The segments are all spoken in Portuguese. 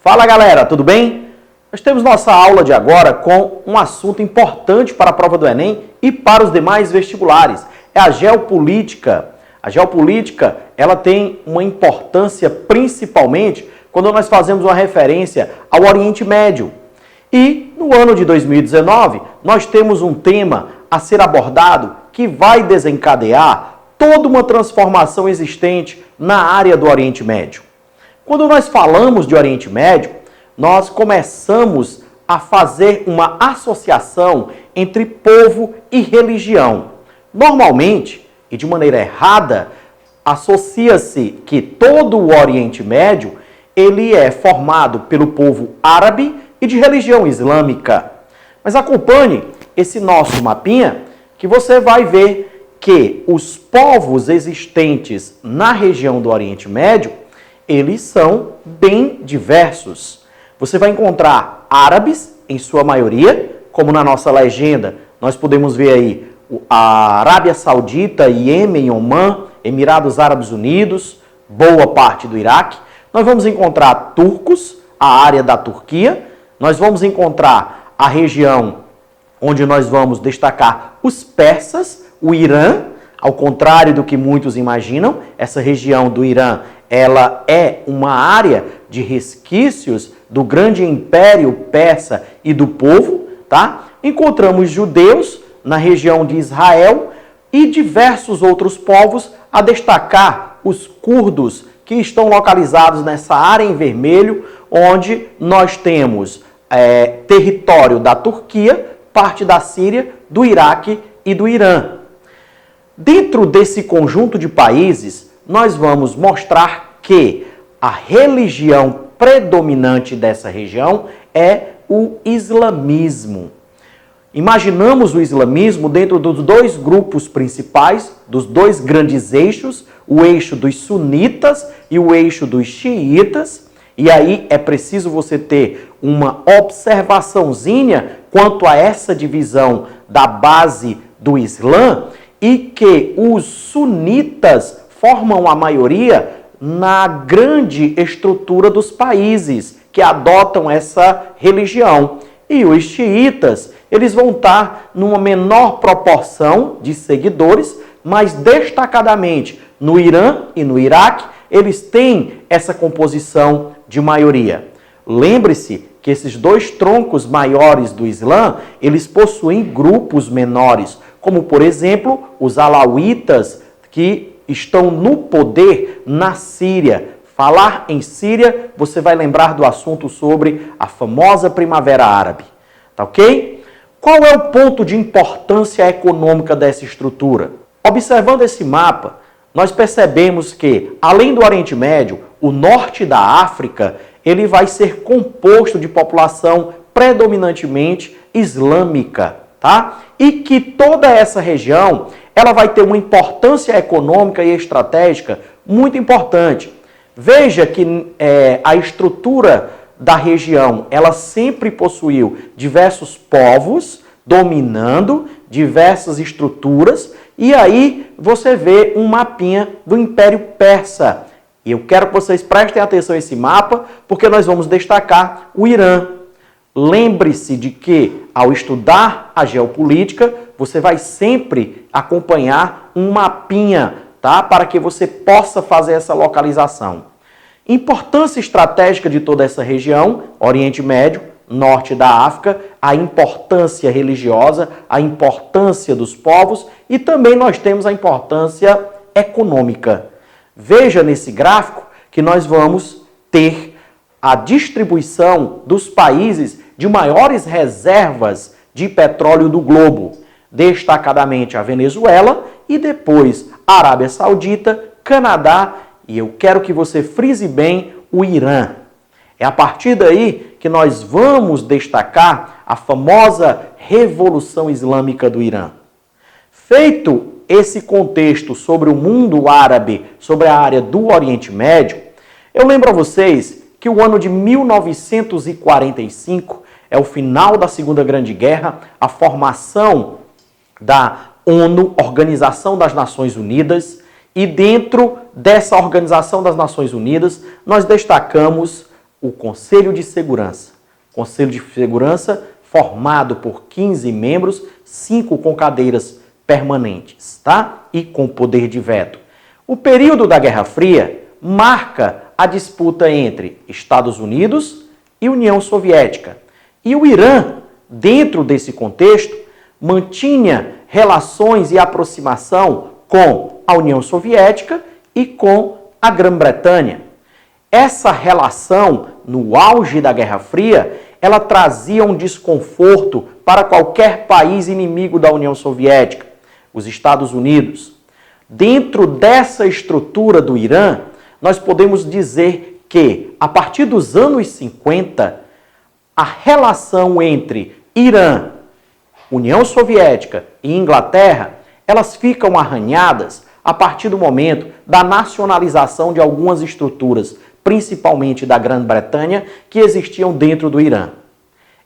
Fala galera, tudo bem? Nós temos nossa aula de agora com um assunto importante para a prova do Enem e para os demais vestibulares. É a geopolítica. A geopolítica, ela tem uma importância principalmente quando nós fazemos uma referência ao Oriente Médio. E no ano de 2019, nós temos um tema a ser abordado que vai desencadear toda uma transformação existente na área do Oriente Médio. Quando nós falamos de Oriente Médio, nós começamos a fazer uma associação entre povo e religião. Normalmente, e de maneira errada, associa-se que todo o Oriente Médio ele é formado pelo povo árabe e de religião islâmica. Mas acompanhe esse nosso mapinha que você vai ver que os povos existentes na região do Oriente Médio eles são bem diversos. Você vai encontrar árabes, em sua maioria, como na nossa legenda, nós podemos ver aí a Arábia Saudita, Iêmen, Omã, Emirados Árabes Unidos, boa parte do Iraque. Nós vamos encontrar turcos, a área da Turquia. Nós vamos encontrar a região onde nós vamos destacar os persas, o Irã, ao contrário do que muitos imaginam, essa região do Irã ela é uma área de resquícios do grande império persa e do povo, tá? Encontramos judeus na região de Israel e diversos outros povos, a destacar os curdos que estão localizados nessa área em vermelho, onde nós temos território da Turquia, parte da Síria, do Iraque e do Irã. Dentro desse conjunto de países, nós vamos mostrar que a religião predominante dessa região é o islamismo. Imaginamos o islamismo dentro dos dois grupos principais, dos dois grandes eixos, o eixo dos sunitas e o eixo dos xiitas. E aí é preciso você ter uma observaçãozinha quanto a essa divisão da base do Islã, e que os sunitas formam a maioria na grande estrutura dos países que adotam essa religião. E os xiitas, eles vão estar numa menor proporção de seguidores, mas destacadamente no Irã e no Iraque, eles têm essa composição de maioria. Lembre-se que esses dois troncos maiores do Islã, eles possuem grupos menores, como, por exemplo, os alauítas, que estão no poder na Síria. Falar em Síria, você vai lembrar do assunto sobre a famosa Primavera Árabe. Tá ok? Qual é o ponto de importância econômica dessa estrutura? Observando esse mapa, nós percebemos que, além do Oriente Médio, o norte da África, ele vai ser composto de população predominantemente islâmica, tá? E que toda essa região, ela vai ter uma importância econômica e estratégica muito importante. Veja que a estrutura da região, ela sempre possuiu diversos povos dominando diversas estruturas, e aí você vê um mapinha do Império Persa. E eu quero que vocês prestem atenção a esse mapa, porque nós vamos destacar o Irã. Lembre-se de que, ao estudar a geopolítica, você vai sempre acompanhar um mapinha, tá? Para que você possa fazer essa localização. Importância estratégica de toda essa região, Oriente Médio, norte da África, a importância religiosa, a importância dos povos e também nós temos a importância econômica. Veja nesse gráfico que nós vamos ter a distribuição dos países de maiores reservas de petróleo do globo, destacadamente a Venezuela e depois a Arábia Saudita, Canadá e eu quero que você frise bem o Irã. É a partir daí que nós vamos destacar a famosa Revolução Islâmica do Irã. Feito esse contexto sobre o mundo árabe, sobre a área do Oriente Médio, eu lembro a vocês que o ano de 1945 é o final da Segunda Grande Guerra, a formação da ONU, Organização das Nações Unidas, e dentro dessa Organização das Nações Unidas nós destacamos o Conselho de Segurança. Conselho de Segurança formado por 15 membros, 5 com cadeiras permanentes, tá? E com poder de veto. O período da Guerra Fria marca a disputa entre Estados Unidos e União Soviética. E o Irã, dentro desse contexto, mantinha relações e aproximação com a União Soviética e com a Grã-Bretanha. Essa relação, no auge da Guerra Fria, ela trazia um desconforto para qualquer país inimigo da União Soviética, os Estados Unidos. Dentro dessa estrutura do Irã, nós podemos dizer que, a partir dos anos 50, a relação entre Irã, União Soviética e Inglaterra, elas ficam arranhadas a partir do momento da nacionalização de algumas estruturas, principalmente da Grã-Bretanha, que existiam dentro do Irã.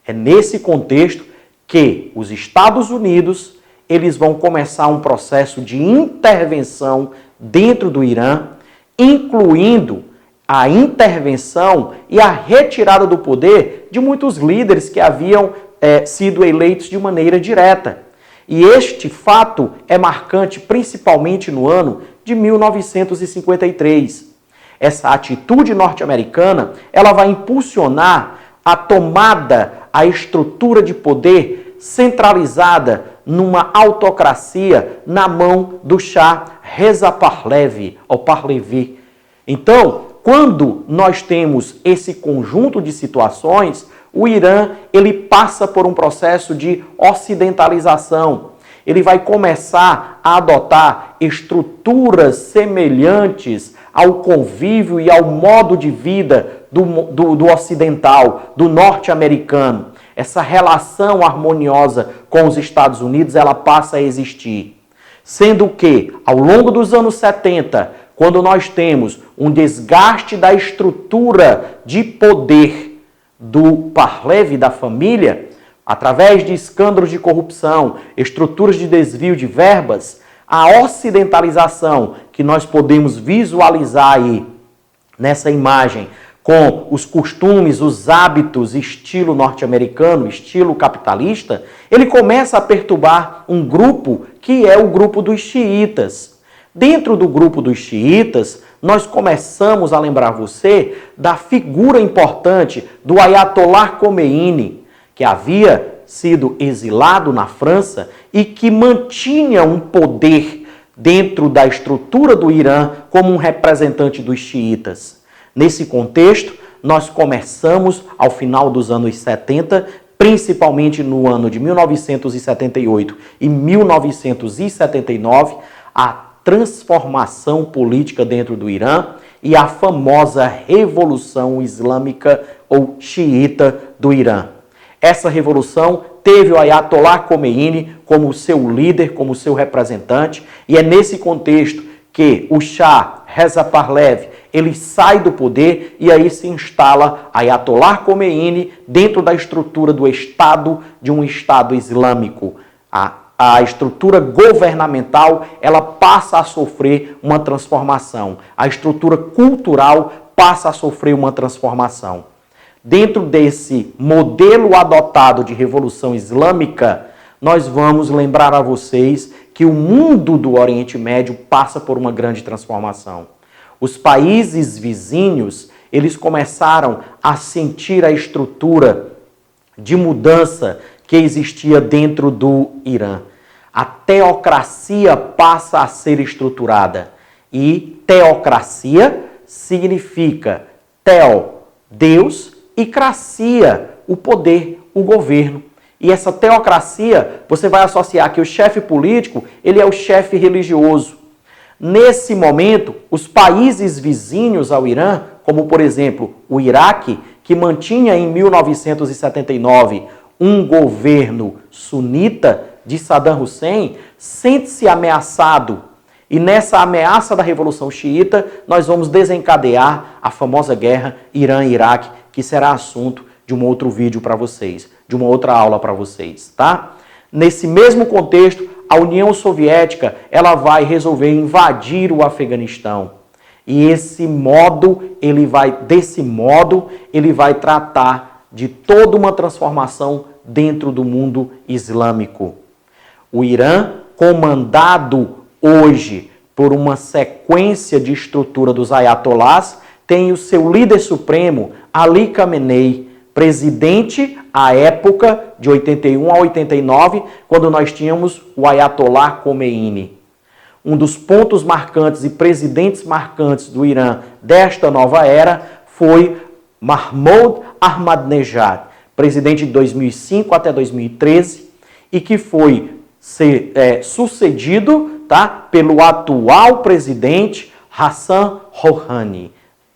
É nesse contexto que os Estados Unidos eles vão começar um processo de intervenção dentro do Irã, incluindo a intervenção e a retirada do poder de muitos líderes que haviam sido eleitos de maneira direta. E este fato é marcante principalmente no ano de 1953. Essa atitude norte-americana, ela vai impulsionar a tomada, a estrutura de poder centralizada numa autocracia na mão do Shah Reza Pahlavi, ou Pahlavi. Então, quando nós temos esse conjunto de situações, o Irã ele passa por um processo de ocidentalização. Ele vai começar a adotar estruturas semelhantes ao convívio e ao modo de vida do ocidental, do norte-americano. Essa relação harmoniosa com os Estados Unidos, ela passa a existir. Sendo que, ao longo dos anos 70, quando nós temos um desgaste da estrutura de poder do Pahlavi, da família, através de escândalos de corrupção, estruturas de desvio de verbas, a ocidentalização que nós podemos visualizar aí nessa imagem, com os costumes, os hábitos, estilo norte-americano, estilo capitalista, ele começa a perturbar um grupo que é o grupo dos xiitas. Dentro do grupo dos xiitas, nós começamos a lembrar você da figura importante do Ayatollah Khomeini, que havia sido exilado na França e que mantinha um poder dentro da estrutura do Irã como um representante dos xiitas. Nesse contexto, nós começamos, ao final dos anos 70, principalmente no ano de 1978 e 1979, a transformação política dentro do Irã e a famosa Revolução Islâmica ou Xiita do Irã. Essa revolução teve o Ayatollah Khomeini como seu líder, como seu representante, e é nesse contexto que o Shah Reza Pahlavi ele sai do poder e aí se instala Ayatollah Khomeini dentro da estrutura do Estado, de um Estado islâmico. A estrutura governamental ela passa a sofrer uma transformação. A estrutura cultural passa a sofrer uma transformação. Dentro desse modelo adotado de Revolução Islâmica, nós vamos lembrar a vocês que o mundo do Oriente Médio passa por uma grande transformação. Os países vizinhos, eles começaram a sentir a estrutura de mudança que existia dentro do Irã. A teocracia passa a ser estruturada. E teocracia significa teo, Deus, e cracia, o poder, o governo. E essa teocracia, você vai associar que o chefe político, ele é o chefe religioso. Nesse momento, os países vizinhos ao Irã, como por exemplo o Iraque, que mantinha em 1979 um governo sunita de Saddam Hussein, sente-se ameaçado. E nessa ameaça da Revolução Xiita, nós vamos desencadear a famosa guerra Irã-Iraque, que será assunto de um outro vídeo para vocês, de uma outra aula para vocês, tá? Nesse mesmo contexto, a União Soviética ela vai resolver invadir o Afeganistão. E desse modo, ele vai tratar de toda uma transformação dentro do mundo islâmico. O Irã, comandado hoje por uma sequência de estrutura dos ayatolás, tem o seu líder supremo, Ali Khamenei, presidente à época de 81 a 89, quando nós tínhamos o Ayatollah Khomeini. Um dos pontos marcantes e presidentes marcantes do Irã desta nova era foi Mahmoud Ahmadinejad, presidente de 2005 até 2013, e que foi sucedido, pelo atual presidente Hassan Rouhani.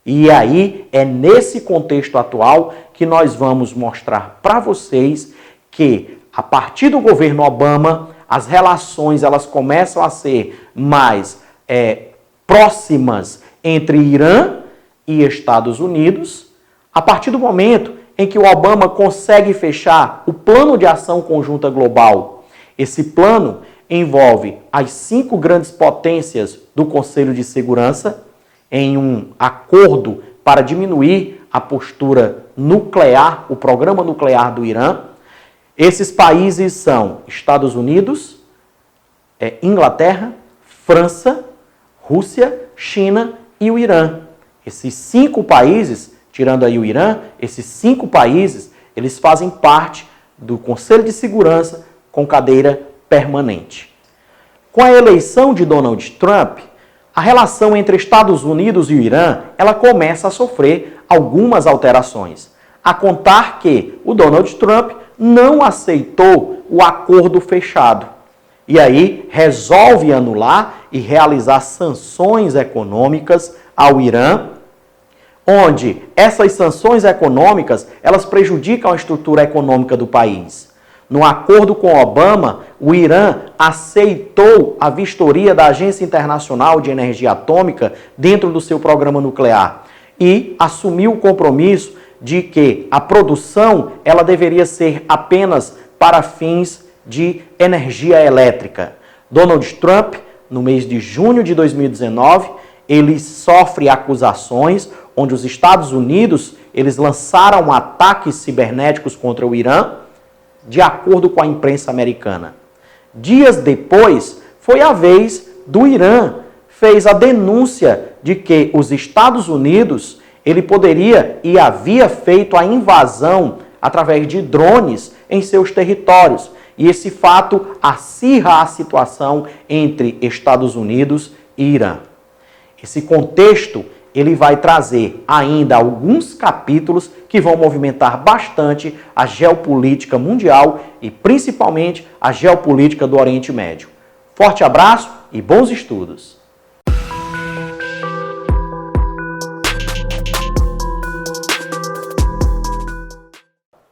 E aí é nesse contexto atual que nós vamos mostrar para vocês que a partir do governo Obama as relações elas começam a ser mais próximas entre Irã e Estados Unidos, a partir do momento em que o Obama consegue fechar o Plano de Ação Conjunta Global. Esse plano envolve as 5 grandes potências do Conselho de Segurança em um acordo para diminuir a postura nuclear, o programa nuclear do Irã. Esses países são Estados Unidos, Inglaterra, França, Rússia, China e o Irã. Esses 5 países, tirando aí o Irã, esses 5 países, eles fazem parte do Conselho de Segurança com cadeira permanente. Com a eleição de Donald Trump, a relação entre Estados Unidos e o Irã, ela começa a sofrer algumas alterações. A contar que o Donald Trump não aceitou o acordo fechado. E aí resolve anular e realizar sanções econômicas ao Irã, onde essas sanções econômicas, elas prejudicam a estrutura econômica do país. No acordo com Obama, o Irã aceitou a vistoria da Agência Internacional de Energia Atômica dentro do seu programa nuclear e assumiu o compromisso de que a produção ela deveria ser apenas para fins de energia elétrica. Donald Trump, no mês de junho de 2019, ele sofre acusações onde os Estados Unidos eles lançaram ataques cibernéticos contra o Irã, de acordo com a imprensa americana. Dias depois, foi a vez do Irã, fez a denúncia de que os Estados Unidos, ele poderia e havia feito a invasão através de drones em seus territórios. E esse fato acirra a situação entre Estados Unidos e Irã. Esse contexto ele vai trazer ainda alguns capítulos que vão movimentar bastante a geopolítica mundial e principalmente a geopolítica do Oriente Médio. Forte abraço e bons estudos!